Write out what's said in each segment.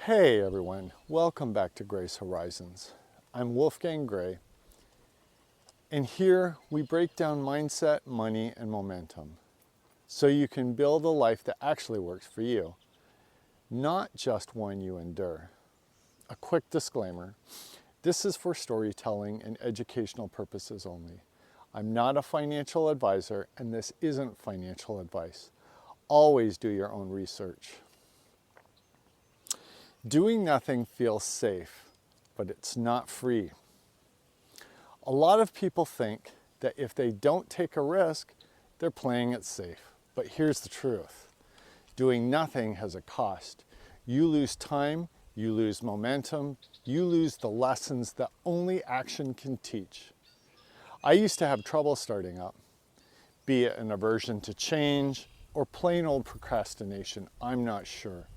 Hey everyone, welcome back to Gray's Horizons. I'm Wolfgang Grey, and here we break down mindset, money, and momentum so you can build a life that actually works for you, not just one you endure. A quick disclaimer, this is for storytelling and educational purposes only. I'm not a financial advisor, and this isn't financial advice. Always do your own research. Doing nothing feels safe, but it's not free. A lot of people think that if they don't take a risk, they're playing it safe. But here's the truth. Doing nothing has a cost. You lose time, you lose momentum, you lose the lessons that only action can teach. I used to have trouble starting up, be it an aversion to change or plain old procrastination, I'm not sure.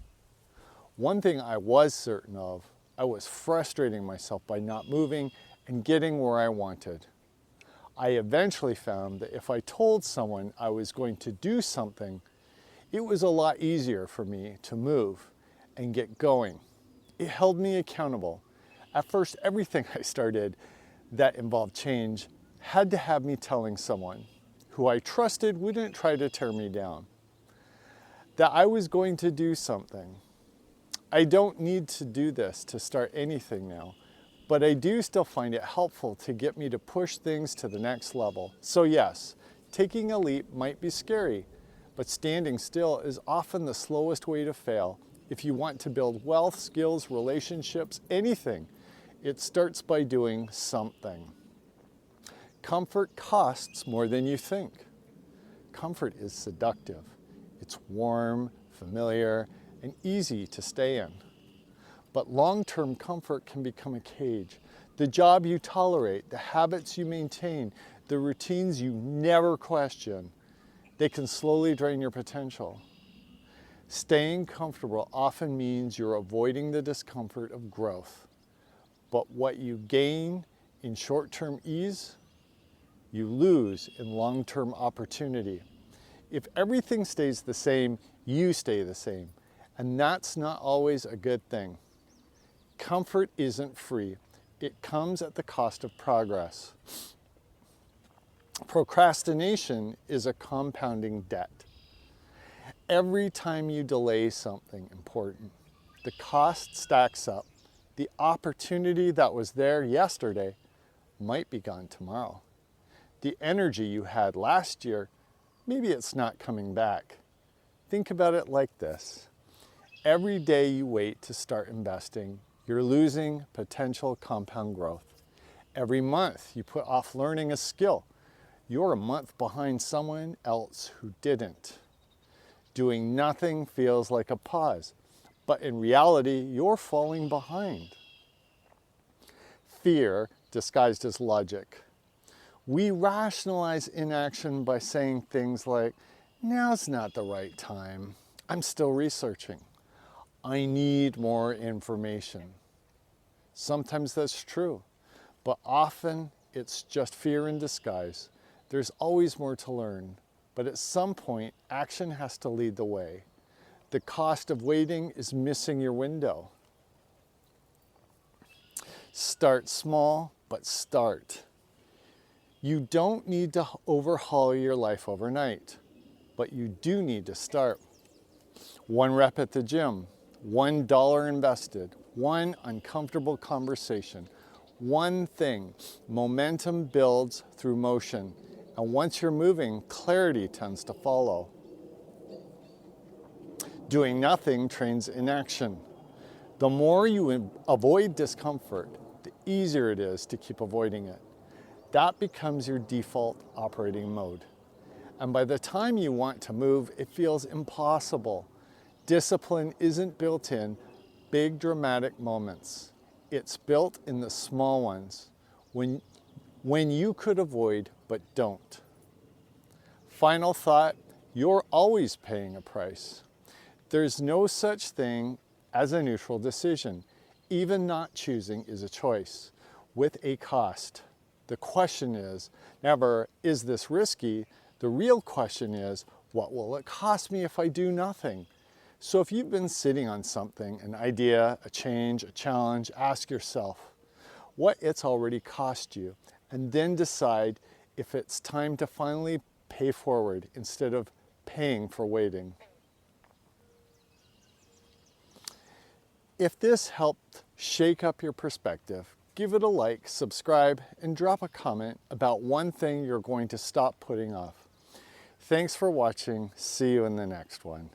One thing I was certain of, I was frustrating myself by not moving and getting where I wanted. I eventually found that if I told someone I was going to do something, it was a lot easier for me to move and get going. It held me accountable. At first, everything I started that involved change had to have me telling someone who I trusted wouldn't try to tear me down, that I was going to do something. I don't need to do this to start anything now, but I do still find it helpful to get me to push things to the next level. So yes, taking a leap might be scary, but standing still is often the slowest way to fail. If you want to build wealth, skills, relationships, anything, it starts by doing something. Comfort costs more than you think. Comfort is seductive. It's warm, familiar, and easy to stay in. But long-term comfort can become a cage. The job you tolerate, the habits you maintain, the routines you never question, they can slowly drain your potential. Staying comfortable often means you're avoiding the discomfort of growth. But what you gain in short-term ease, you lose in long-term opportunity. If everything stays the same, you stay the same. And that's not always a good thing. Comfort isn't free. It comes at the cost of progress. Procrastination is a compounding debt. Every time you delay something important, the cost stacks up. The opportunity that was there yesterday might be gone tomorrow. The energy you had last year, maybe it's not coming back. Think about it like this. Every day you wait to start investing, you're losing potential compound growth. Every month you put off learning a skill, you're a month behind someone else who didn't. Doing nothing feels like a pause, but in reality, you're falling behind. Fear disguised as logic. We rationalize inaction by saying things like, now's not the right time, I'm still researching. I need more information. Sometimes that's true, but often it's just fear in disguise. There's always more to learn, but at some point, action has to lead the way. The cost of waiting is missing your window. Start small, but start. You don't need to overhaul your life overnight, but you do need to start. 1 rep at the gym. $1 invested, one uncomfortable conversation, one thing. Momentum builds through motion, and once you're moving, clarity tends to follow. Doing nothing trains inaction. The more you avoid discomfort, the easier it is to keep avoiding it. That becomes your default operating mode. And by the time you want to move, it feels impossible. Discipline isn't built in big dramatic moments. It's built in the small ones, when you could avoid but don't. Final thought, you're always paying a price. There's no such thing as a neutral decision. Even not choosing is a choice with a cost. The question is never, is this risky? The real question is, what will it cost me if I do nothing? So if you've been sitting on something, an idea, a change, a challenge, ask yourself what it's already cost you, and then decide if it's time to finally pay forward instead of paying for waiting. If this helped shake up your perspective, give it a like, subscribe, and drop a comment about one thing you're going to stop putting off. Thanks for watching. See you in the next one.